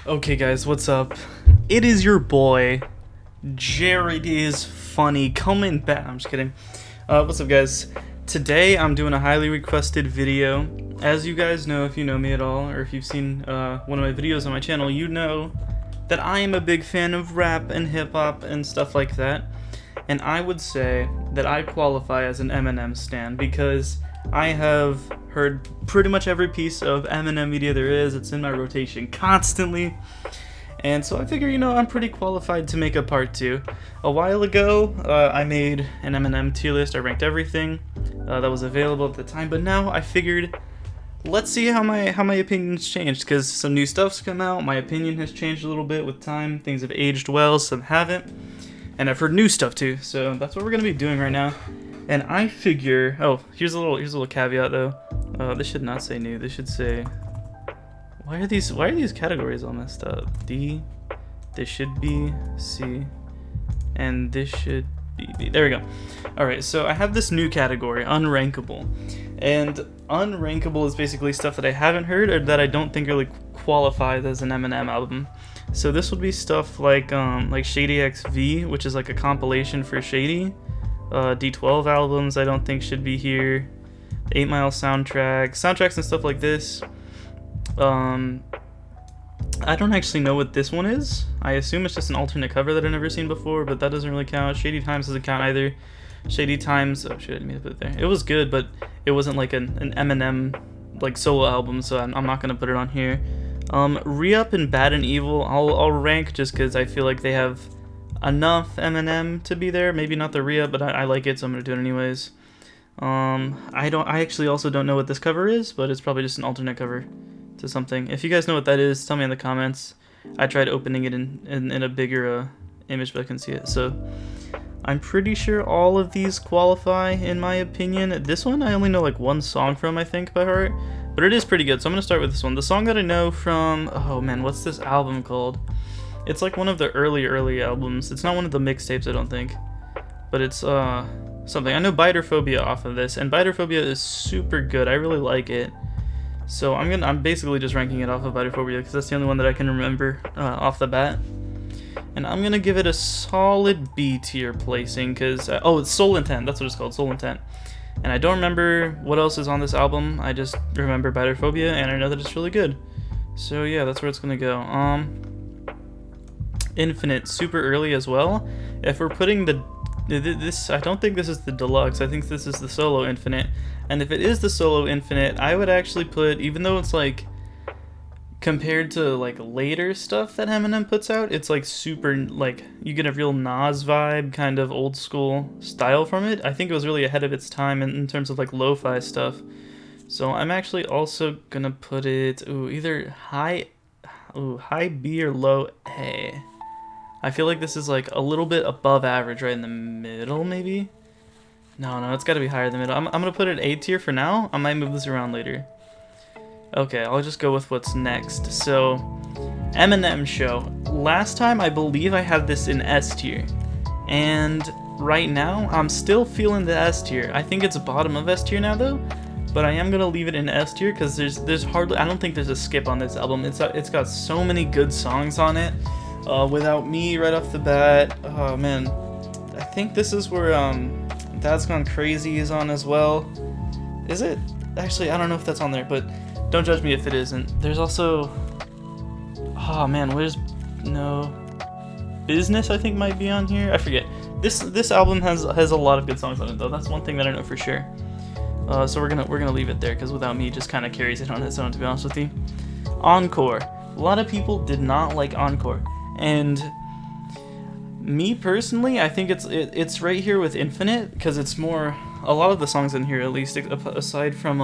Okay guys, what's up? It is your boy, Jared is funny, coming back. I'm just kidding. What's up guys? Today I'm doing a highly requested video. As you guys know, if you know me at all, or if you've seen one of my videos on my channel, you know that I am a big fan of rap and hip-hop and stuff like that. And I would say that I qualify as an Eminem stan because I have heard pretty much every piece of Eminem media there is. It's in my rotation constantly. And so I figure, I'm pretty qualified to make a part 2. A while ago, I made an Eminem tier list. I ranked everything that was available at the time. But now I figured, let's see how my opinion's changed. Because some new stuff's come out. My opinion has changed a little bit with time. Things have aged well, some haven't. And I've heard new stuff too. So that's what we're going to be doing right now. And I figure, here's a little caveat though. This should not say new. This should say, why are these categories all messed up? D, this should be C, and this should be B. There we go. All right, so I have this new category, Unrankable, and Unrankable is basically stuff that I haven't heard or that I don't think really qualifies as an Eminem album. So this would be stuff like Shady XV, which is like a compilation for Shady. D12 albums I don't think should be here. 8 Mile soundtracks and stuff like this. I don't actually know what this one is. I assume it's just an alternate cover that I've never seen before, but that doesn't really count. Shady Times doesn't count either. Shady Times, oh shit, I didn't mean to put it there. It was good, but it wasn't like an Eminem like solo album, so I'm not gonna put it on here. Re-Up and Bad and Evil I'll rank just because I feel like they have enough Eminem to be there. Maybe not the Re-Up, but I like it, so I'm gonna do it anyways. I actually also don't know what this cover is, but it's probably just an alternate cover to something. If you guys know what that is, tell me in the comments. I tried opening it in a bigger image, but I couldn't see it. So I'm pretty sure all of these qualify in my opinion. This one I only know like one song from, I think, by heart, but it is pretty good. So I'm gonna start with this one. The song that I know from, oh man, what's this album called? It's like one of the early albums. It's not one of the mixtapes, I don't think, but it's something. I know Biterphobia off of this, and Biterphobia is super good. I really like it. So I'm basically just ranking it off of Biterphobia because that's the only one that I can remember off the bat. And I'm gonna give it a solid B tier placing because it's Soul Intent. That's what it's called, Soul Intent. And I don't remember what else is on this album. I just remember Biterphobia, and I know that it's really good. So yeah, that's where it's gonna go. Infinite, super early as well. If we're putting this, I don't think this is the deluxe. I think this is the solo Infinite. And if it is the solo Infinite, I would actually put, even though it's like compared to like later stuff that Eminem puts out, it's like super, like you get a real Nas vibe, kind of old school style from it. I think it was really ahead of its time in terms of like lo-fi stuff. So I'm actually also gonna put it either high B or low A. I feel like this is like a little bit above average, right in the middle, maybe? No, it's gotta be higher than the middle. I'm gonna put it A tier for now. I might move this around later. Okay, I'll just go with what's next. So, Eminem Show. Last time, I believe I had this in S tier. And right now, I'm still feeling the S tier. I think it's bottom of S tier now, though. But I am gonna leave it in S tier because there's hardly, I don't think there's a skip on this album. It's got so many good songs on it. Without Me right off the bat. Oh man, I think this is where Dad's Gone Crazy is on as well. Is it? Actually, I don't know if that's on there, but don't judge me if it isn't. There's also, oh man, no Business I think might be on here. I forget. This album has a lot of good songs on it though. That's one thing that I know for sure. So we're gonna leave it there because Without Me just kind of carries it on its own, to be honest with you. Encore. A lot of people did not like Encore. And me personally, I think it's right here with Infinite because it's more, a lot of the songs in here, at least aside from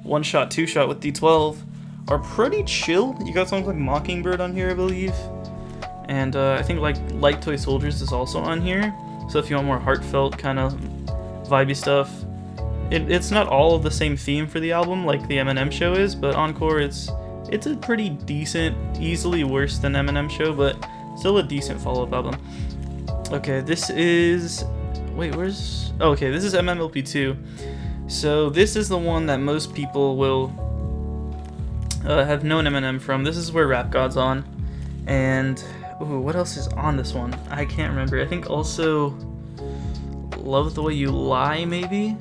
One Shot, Two Shot with D12, are pretty chill. You got songs like Mockingbird on here, I believe, and I think like Toy Soldiers is also on here. So if you want more heartfelt kind of vibey stuff, it's not all of the same theme for the album like the Eminem Show is, but Encore it's a pretty decent, easily worse than Eminem Show, but still a decent follow-up album. Okay, this is, this is MMLP 2. So this is the one that most people will have known Eminem from. This is where Rap God's on. And, ooh, what else is on this one? I can't remember. I think also Love the Way You Lie, maybe?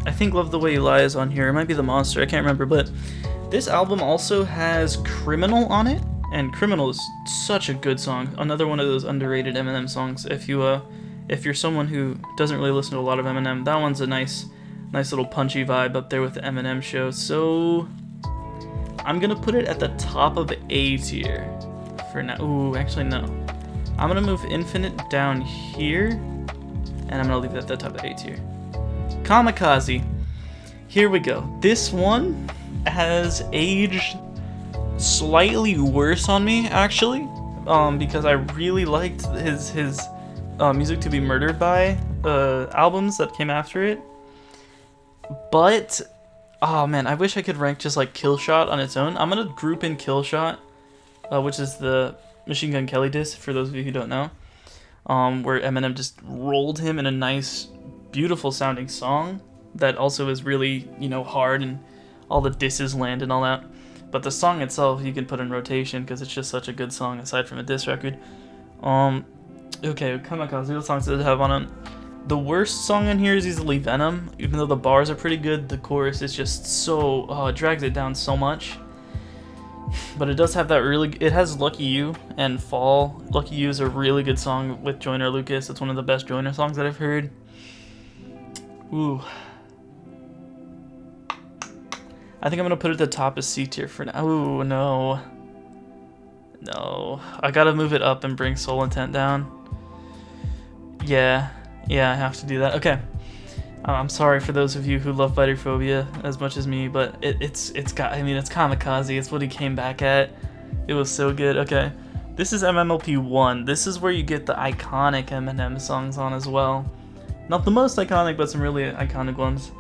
I think Love the Way You Lie is on here. It might be The Monster. I can't remember. But this album also has Criminal on it. And Criminal is such a good song. Another one of those underrated Eminem songs. If you're someone who doesn't really listen to a lot of Eminem, that one's a nice little punchy vibe up there with the Eminem show. So I'm gonna put it at the top of A tier for now. Ooh, actually no. I'm gonna move Infinite down here, and I'm gonna leave it at the top of A tier. Kamikaze. Here we go. This one has aged slightly worse on me, actually, because I really liked his Music to Be Murdered By albums that came after it. But oh man, I wish I could rank just like Killshot on its own. I'm gonna group in Killshot, which is the Machine Gun Kelly disc, for those of you who don't know, where Eminem just rolled him in a nice, beautiful sounding song that also is really, hard, and all the disses land and all that. But the song itself you can put in rotation because it's just such a good song aside from a diss record. Okay, Kamikaze, what songs does it have on it? The worst song in here is easily Venom. Even though the bars are pretty good, the chorus is just so, it drags it down so much. But it does have that it has Lucky You and Fall. Lucky You is a really good song with Joyner Lucas. It's one of the best Joyner songs that I've heard. Ooh. I think I'm gonna put it at the top of C tier for now. Ooh, no. No. I gotta move it up and bring Soul Intent down. Yeah, I have to do that. Okay. I'm sorry for those of you who love Biterphobia as much as me, but it's Kamikaze. It's what he came back at. It was so good. Okay. This is MMLP 1. This is where you get the iconic Eminem songs on as well. Not the most iconic, but some really iconic ones.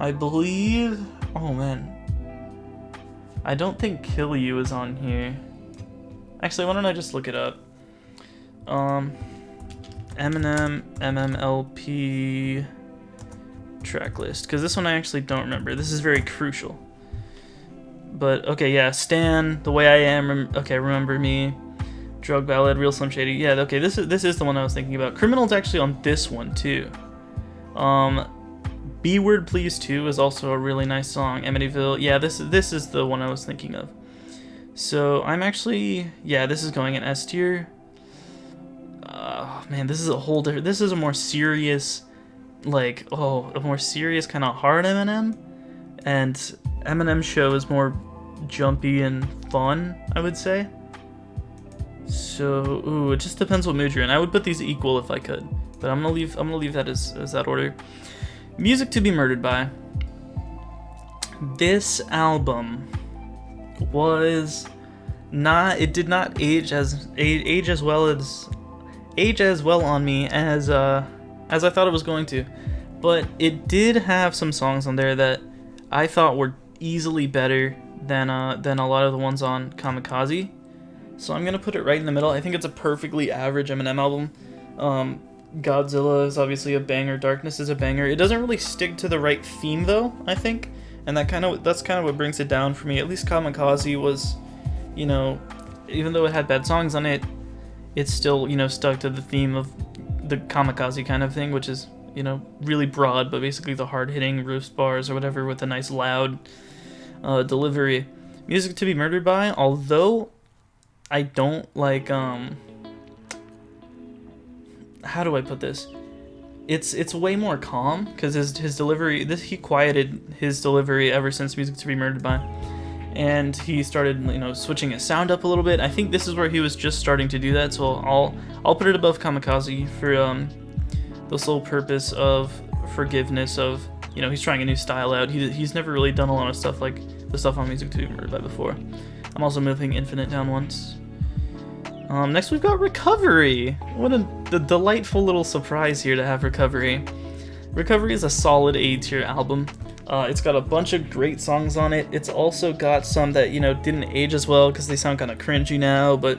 I believe... Oh, man. I don't think Kill You is on here. Actually, why don't I just look it up? Eminem, MMLP track list. Because this one I actually don't remember. This is very crucial. But, okay, yeah. Stan, The Way I Am, Remember Me, Drug Ballad, Real Slim Shady. Yeah, okay, this is the one I was thinking about. Criminal's actually on this one, too. B-Word Please 2 is also a really nice song. Amityville. Yeah, this is the one I was thinking of. So I'm actually, yeah, this is going in S tier. Man, this is a whole different, this is a more serious, like, a more serious kind of hard Eminem. And Eminem's show is more jumpy and fun, I would say. So, ooh, it just depends what mood you're in. I would put these equal if I could, but I'm gonna leave that as that order. Music to Be Murdered By. This album was not. It did not age as well on me as I thought it was going to, but it did have some songs on there that I thought were easily better than a lot of the ones on Kamikaze. So I'm gonna put it right in the middle. I think it's a perfectly average Eminem album. Godzilla is obviously a banger. Darkness is a banger. It doesn't really stick to the right theme though, I think, and that's kind of what brings it down for me. At least Kamikaze was, even though it had bad songs on it, it's still, stuck to the theme of the Kamikaze kind of thing, which is, really broad, but basically the hard-hitting roast bars or whatever with a nice loud delivery. Music to Be Murdered By, although I don't like, how do I put this? It's way more calm, because his delivery, he quieted his delivery ever since Music to Be Murdered By. And he started, switching his sound up a little bit. I think this is where he was just starting to do that, so I'll put it above Kamikaze for the sole purpose of forgiveness of, he's trying a new style out. He's never really done a lot of stuff like the stuff on Music to Be Murdered By before. I'm also moving Infinite down once. Next we've got Recovery. What a delightful little surprise here to have Recovery. Recovery is a solid A tier album. It's got a bunch of great songs on it. It's also got some that, didn't age as well because they sound kind of cringy now, but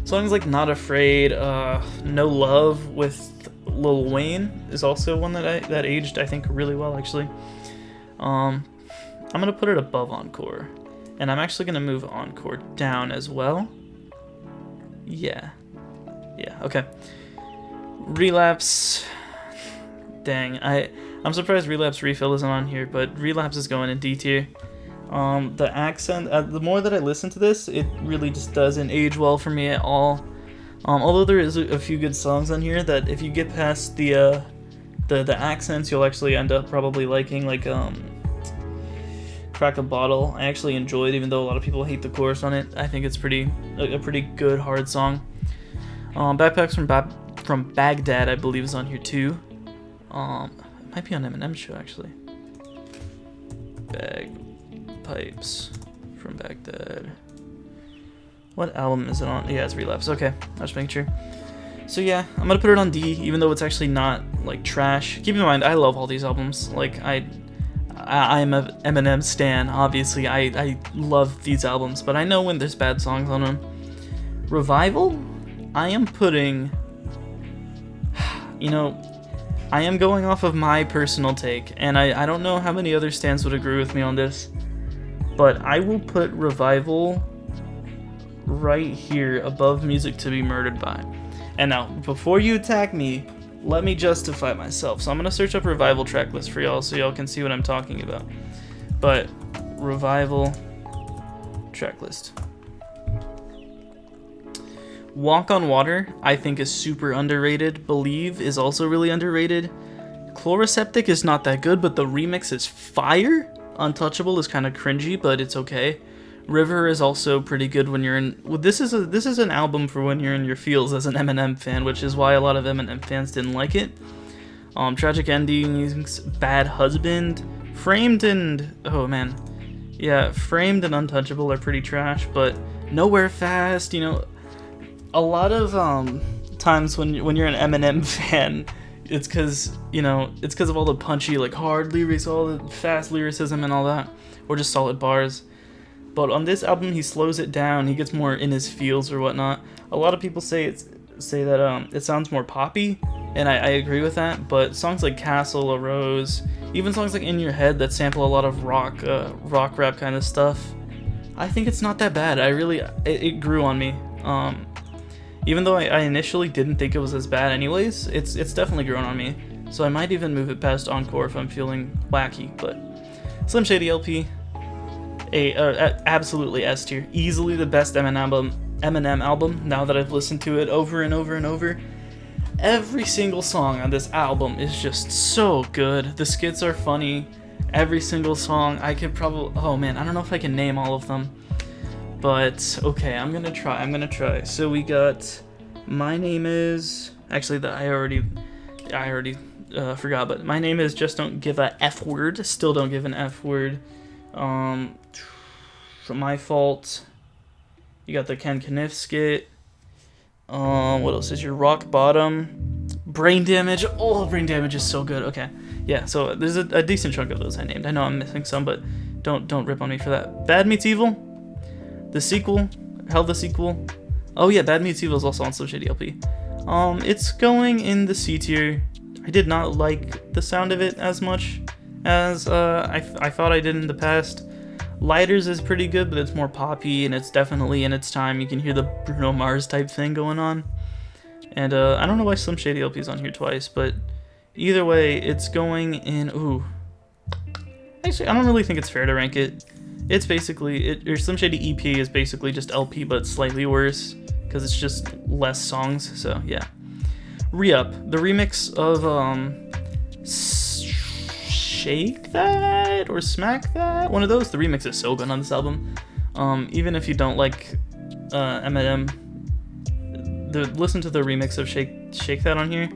songs like Not Afraid, No Love with Lil Wayne is also one that aged, I think, really well, actually. I'm gonna put it above Encore. And I'm actually gonna move Encore down as well. Yeah. Yeah, okay. Relapse. Dang, I'm surprised Relapse Refill isn't on here, but Relapse is going in D tier. The accent, the more that I listen to this, it really just doesn't age well for me at all. Although there is a few good songs on here that if you get past the accents, you'll actually end up probably liking, like Crack a Bottle. I actually enjoyed, even though a lot of people hate the chorus on it. I think it's a pretty good hard song. Backpacks from Baghdad, I believe, is on here too. It might be on Eminem's show actually. Bagpipes from Baghdad. What album is it on? Yeah, it's Relapse. Okay, I was making sure. So yeah, I'm gonna put it on D, even though it's actually not like trash. Keep in mind, I love all these albums. Like I'm a Eminem stan. Obviously, I love these albums, but I know when there's bad songs on them. Revival, I am putting. You know, I am going off of my personal take, and I don't know how many other stans would agree with me on this, but I will put Revival right here above Music to Be Murdered By. And now, before you attack me, let me justify myself. So I'm going to search up Revival track list for y'all so y'all can see what I'm talking about. But, Revival track list. Walk on Water, I think, is super underrated. Believe is also really underrated. Chloroseptic is not that good, but the remix is fire. Untouchable is kind of cringy, but it's okay. River is also pretty good when you're in. Well, this is an album for when you're in your feels as an Eminem fan, which is why a lot of Eminem fans didn't like it. Tragic Endings, Bad Husband, Framed and Framed and Untouchable are pretty trash, but Nowhere Fast, you know. A lot of times when you're an Eminem fan, it's because of all the punchy, like, hard lyrics, all the fast lyricism and all that, or just solid bars. But on this album, he slows it down. He gets more in his feels or whatnot. A lot of people say that it sounds more poppy, and I agree with that. But songs like Castle, A Rose, even songs like In Your Head that sample a lot of rock rap kind of stuff, I think it's not that bad. It grew on me. Even though I initially didn't think it was as bad anyways, it's definitely grown on me. So I might even move it past Encore if I'm feeling wacky. But Slim Shady LP, absolutely S tier. Easily the best Eminem album now that I've listened to it over and over and over. Every single song on this album is just so good. The skits are funny. Every single song, I could probably... Oh man, I don't know if I can name all of them. But, okay, I'm gonna try. So we got My Name Is... Actually, I already forgot, but My Name Is Just Don't Give a F Word. Still Don't Give an F Word. My Fault. You got the Ken Kniff skit. What else is your Rock Bottom? Brain Damage. Oh, Brain Damage is so good. Okay, yeah, so there's a decent chunk of those I named. I know I'm missing some, but don't rip on me for that. Bad Meets Evil. The sequel, the sequel. Oh yeah, Bad Meets Evil is also on Slim Shady LP. It's going in the C tier. I did not like the sound of it as much as I thought I did in the past. Lighters is pretty good, but it's more poppy and it's definitely in its time. You can hear the Bruno Mars type thing going on. And I don't know why Slim Shady LP is on here twice, but either way, it's going in. Ooh, actually, I don't really think it's fair to rank it. It's basically, your Slim Shady EP is basically just LP, but slightly worse, because it's just less songs, so yeah. Re-Up, the remix of, Shake That, or Smack That? One of those. The remix is so good on this album. Even if you don't like, Eminem, listen to the remix of Shake That on here.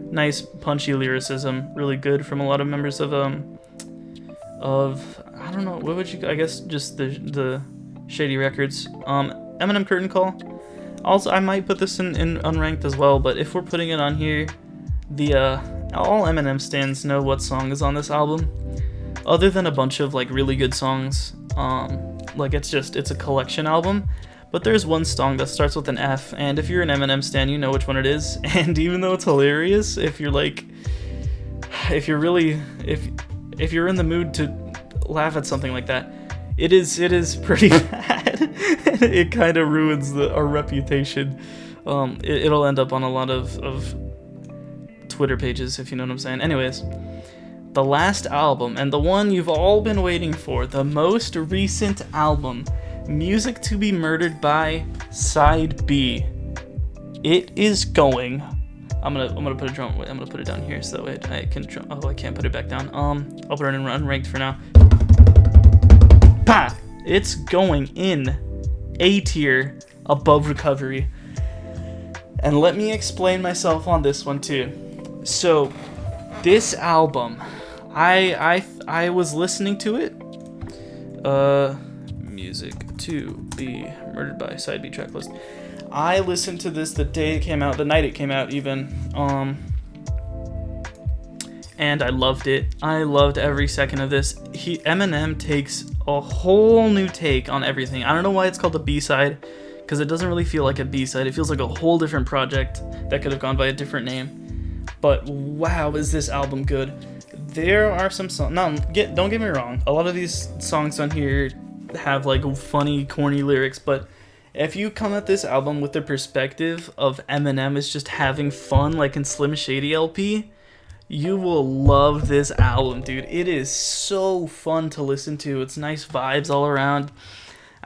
Nice, punchy lyricism, really good from a lot of members of I don't know, what would you, I guess just the Shady Records. Eminem Curtain Call. Also, I might put this in unranked as well, but if we're putting it on here, all Eminem stans know what song is on this album. Other than a bunch of like really good songs, like it's a collection album. But there's one song that starts with an F, and if you're an Eminem stan, you know which one it is. And even though it's hilarious, if you're in the mood to laugh at something like that. It is pretty bad. It kind of ruins our reputation. It'll end up on a lot of Twitter pages, if you know what I'm saying. Anyways, the last album, and the one you've all been waiting for, the most recent album, Music to Be Murdered By, Side B. It is going. I'm gonna put a drum. I'm gonna put it down here so I can. Oh, I can't put it back down. I'll put it in unranked for now. Pa! It's going in A tier above Recovery. And let me explain myself on this one too. So, this album, I was listening to it. Music to Be Murdered By, Side B tracklist. I listened to this the day it came out, the night it came out even, and I loved it. I loved every second of this. Eminem takes a whole new take on everything. I don't know why it's called a B-side, because it doesn't really feel like a B-side. It feels like a whole different project that could have gone by a different name. But wow, is this album good. There are some songs, don't get me wrong, a lot of these songs on here have like funny, corny lyrics, but if you come at this album with the perspective of Eminem is just having fun like in Slim Shady LP, you will love this album, dude. It is so fun to listen to. It's nice vibes all around.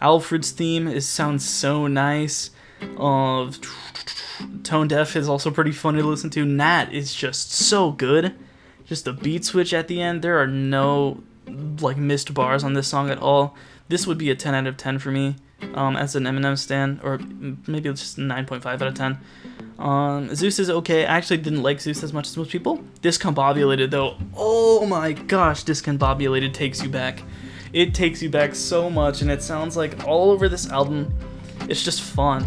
Alfred's theme sounds so nice. Tone Deaf is also pretty fun to listen to. Nat is just so good. Just the beat switch at the end. There are no like missed bars on this song at all. This would be a 10 out of 10 for me. As an Eminem stan, or maybe it's just 9.5 out of 10. Zeus is okay. I actually didn't like Zeus as much as most people. Discombobulated though, oh my gosh, Discombobulated takes you back. It takes you back so much, and it sounds like all over this album, it's just fun.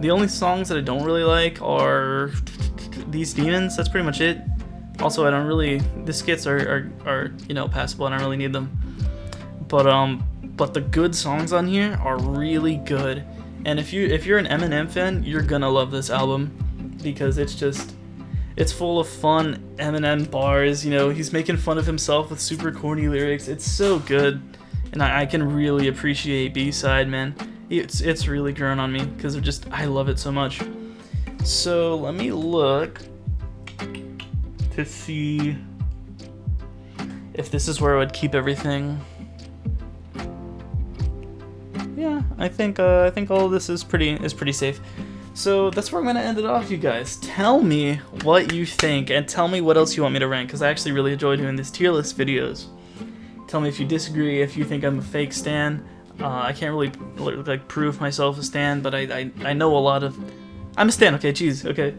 The only songs that I don't really like are These Demons, that's pretty much it. Also, I don't really, the skits are you know, passable, I don't really need them. But the good songs on here are really good, and if you're an Eminem fan, you're gonna love this album because it's full of fun Eminem bars. You know, he's making fun of himself with super corny lyrics. It's so good, and I can really appreciate B-side, man. It's really grown on me because I love it so much. So let me look to see if this is where I would keep everything. Yeah, I think all of this is pretty safe. So that's where I'm gonna end it off, you guys. Tell me what you think, and tell me what else you want me to rank, because I actually really enjoy doing these tier list videos. Tell me if you disagree, if you think I'm a fake stan. I can't really like prove myself a stan, but I know a lot of. I'm a stan. Okay, jeez. Okay.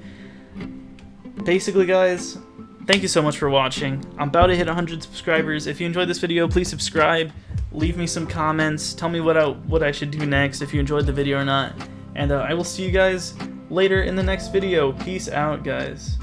Basically, guys, thank you so much for watching. I'm about to hit 100 subscribers. If you enjoyed this video, please subscribe. Leave me some comments. Tell me what I should do next, if you enjoyed the video or not. And I will see you guys later in the next video. Peace out, guys.